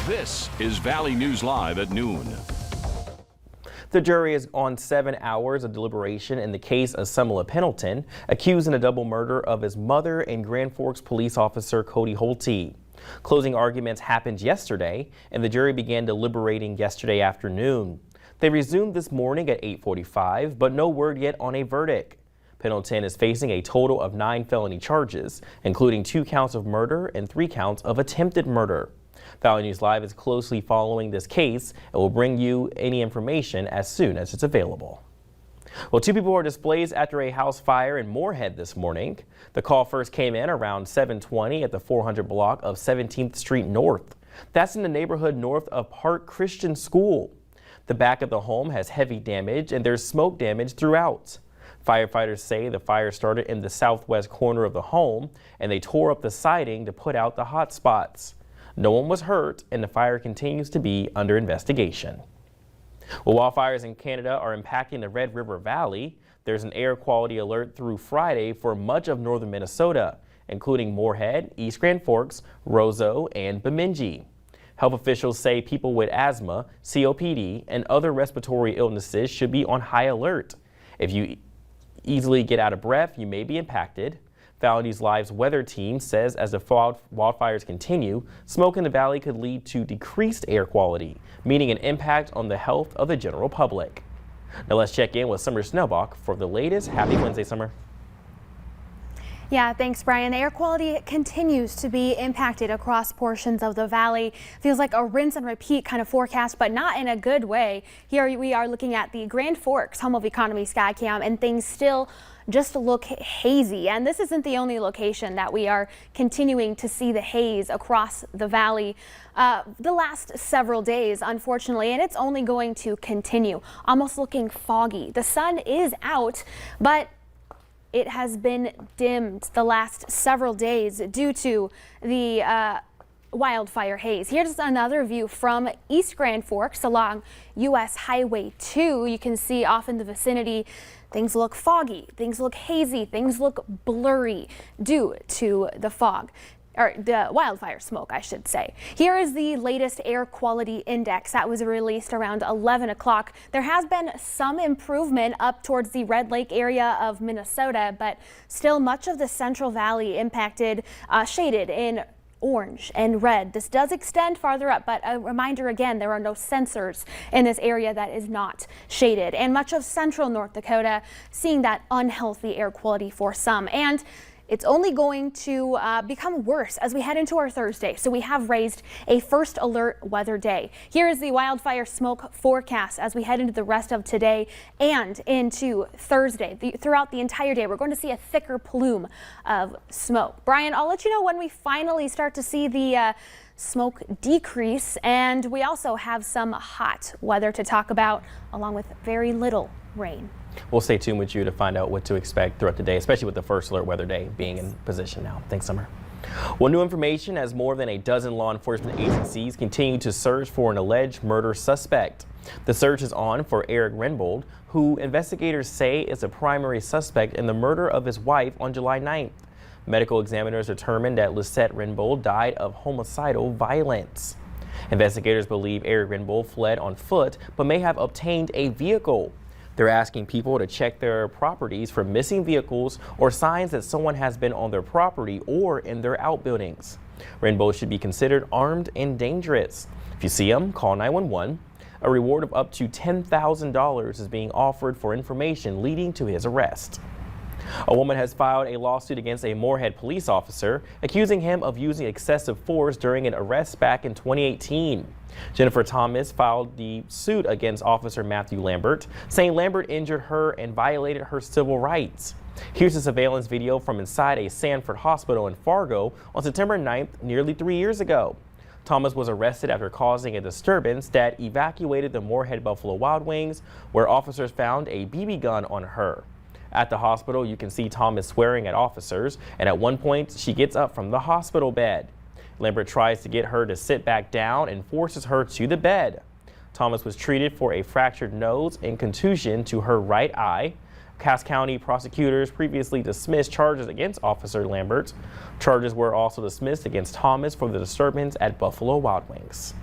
This is Valley News Live at noon. The jury is on 7 hours of deliberation in the case of Samuel Pendleton, accused in a double murder of his mother and Grand Forks police officer Cody Holte. Closing arguments happened yesterday, and the jury began deliberating yesterday afternoon. They resumed this morning at 8:45, but no word yet on a verdict. Pendleton is facing a total of 9 felony charges, including 2 counts of murder and 3 counts of attempted murder. Valley News Live is closely following this case and will bring you any information as soon as it's available. Well, 2 people were displaced after a house fire in Moorhead this morning. The call first came in around 7:20 at the 400 block of 17th Street North. That's in the neighborhood north of Park Christian School. The back of the home has heavy damage and there's smoke damage throughout. Firefighters say the fire started in the southwest corner of the home and they tore up the siding to put out the hot spots. No one was hurt and the fire continues to be under investigation. Well, wildfires in Canada are impacting the Red River Valley. There's an air quality alert through Friday for much of northern Minnesota, including Moorhead, East Grand Forks, Roseau, and Bemidji. Health officials say people with asthma, COPD, and other respiratory illnesses should be on high alert. If you easily get out of breath, you may be impacted. Valley News Live's weather team says as the wildfires continue, smoke in the valley could lead to decreased air quality, meaning an impact on the health of the general public. Now let's check in with Summer Snellbach for the latest. Happy Wednesday, Summer. Yeah, thanks, Brian. The air quality continues to be impacted across portions of the valley. Feels like a rinse and repeat kind of forecast, but not in a good way. Here we are looking at the Grand Forks Home of Economy Skycam, and things still just look hazy. And this isn't the only location that we are continuing to see the haze across the valley the last several days, unfortunately, and it's only going to continue. Almost looking foggy. The sun is out, but it has been dimmed the last several days due to the wildfire haze. Here's another view from East Grand Forks along US Highway 2. You can see off in the vicinity, things look foggy, things look hazy, things look blurry due to the fog. Or the wildfire smoke, I should say. Here is the latest air quality index that was released around 11 o'clock. There has been some improvement up towards the Red Lake area of Minnesota, but still much of the Central Valley impacted, shaded in orange and red. This does extend farther up, but a reminder again, there are no sensors in this area that is not shaded. And much of central North Dakota seeing that unhealthy air quality for some. And it's only going to become worse as we head into our Thursday. So we have raised a first alert weather day. Here is the wildfire smoke forecast as we head into the rest of today and into Thursday. Throughout the entire day, we're going to see a thicker plume of smoke. Brian, I'll let you know when we finally start to see the smoke decrease, and we also have some hot weather to talk about along with very little rain. We'll stay tuned with you to find out what to expect throughout the day, especially with the first alert weather day being in position now. Thanks, Summer. Well, new information as more than a dozen law enforcement agencies continue to search for an alleged murder suspect. The search is on for Eric Rinbold, who investigators say is a primary suspect in the murder of his wife on July 9th. Medical examiners determined that Lisette Rinbold died of homicidal violence. Investigators believe Eric Rinbold fled on foot, but may have obtained a vehicle. They're asking people to check their properties for missing vehicles or signs that someone has been on their property or in their outbuildings. Rinbold should be considered armed and dangerous. If you see him, call 911. A reward of up to $10,000 is being offered for information leading to his arrest. A woman has filed a lawsuit against a Moorhead police officer, accusing him of using excessive force during an arrest back in 2018. Jennifer Thomas filed the suit against Officer Matthew Lambert, saying Lambert injured her and violated her civil rights. Here's a surveillance video from inside a Sanford hospital in Fargo on September 9th, nearly 3 years ago. Thomas was arrested after causing a disturbance that evacuated the Moorhead Buffalo Wild Wings, where officers found a BB gun on her. At the hospital, you can see Thomas swearing at officers, and at one point, she gets up from the hospital bed. Lambert tries to get her to sit back down and forces her to the bed. Thomas was treated for a fractured nose and contusion to her right eye. Cass County prosecutors previously dismissed charges against Officer Lambert. Charges were also dismissed against Thomas for the disturbance at Buffalo Wild Wings.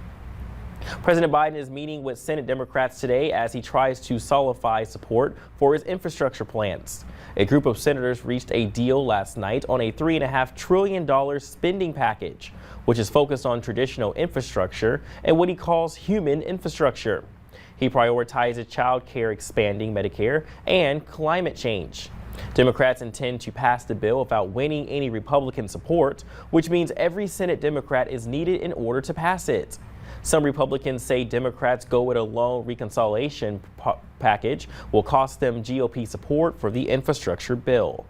President Biden is meeting with Senate Democrats today as he tries to solidify support for his infrastructure plans. A group of senators reached a deal last night on a $3.5 trillion spending package, which is focused on traditional infrastructure and what he calls human infrastructure. He prioritizes child care, expanding Medicare, and climate change. Democrats intend to pass the bill without winning any Republican support, which means every Senate Democrat is needed in order to pass it. Some Republicans say Democrats go it alone reconciliation package will cost them GOP support for the infrastructure bill.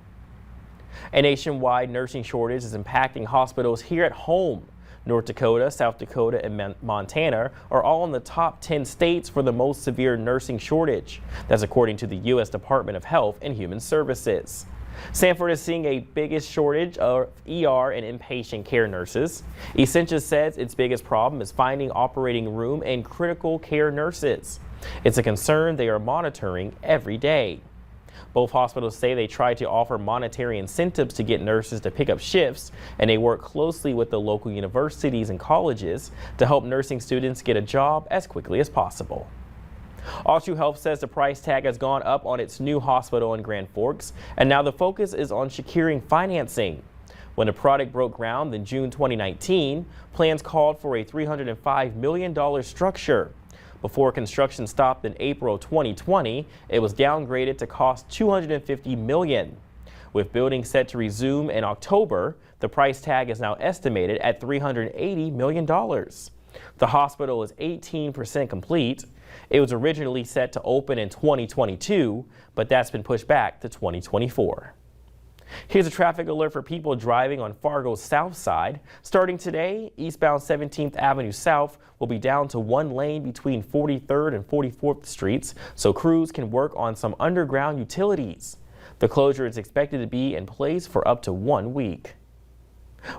A nationwide nursing shortage is impacting hospitals here at home. North Dakota, South Dakota, and Montana are all in the top 10 states for the most severe nursing shortage. That's according to the U.S. Department of Health and Human Services. Sanford is seeing a biggest shortage of ER and inpatient care nurses. Essentia says its biggest problem is finding operating room and critical care nurses. It's a concern they are monitoring every day. Both hospitals say they try to offer monetary incentives to get nurses to pick up shifts, and they work closely with the local universities and colleges to help nursing students get a job as quickly as possible. ALTRU Health says the price tag has gone up on its new hospital in Grand Forks, and now the focus is on securing financing. When the product broke ground in June 2019, plans called for a $305 million structure. Before construction stopped in April 2020, it was downgraded to cost $250 million. With building set to resume in October, the price tag is now estimated at $380 million. The hospital is 18% complete. It was originally set to open in 2022, but that's been pushed back to 2024. Here's a traffic alert for people driving on Fargo's south side. Starting today, eastbound 17th Avenue South will be down to one lane between 43rd and 44th Streets, so crews can work on some underground utilities. The closure is expected to be in place for up to 1 week.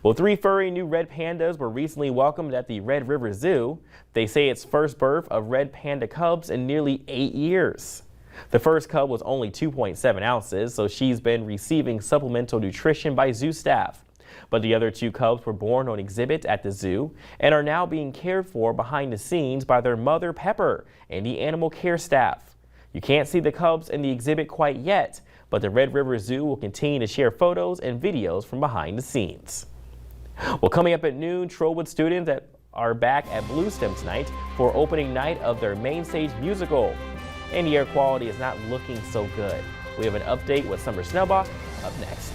Well, 3 furry new red pandas were recently welcomed at the Red River Zoo. They say it's first birth of red panda cubs in nearly 8 years. The first cub was only 2.7 ounces, so she's been receiving supplemental nutrition by zoo staff. But the other 2 cubs were born on exhibit at the zoo and are now being cared for behind the scenes by their mother, Pepper, and the animal care staff. You can't see the cubs in the exhibit quite yet, but the Red River Zoo will continue to share photos and videos from behind the scenes. Well, coming up at noon, Trollwood students are back at Blue STEM tonight for opening night of their main stage musical. And the air quality is not looking so good. We have an update with Summer Snellbach up next.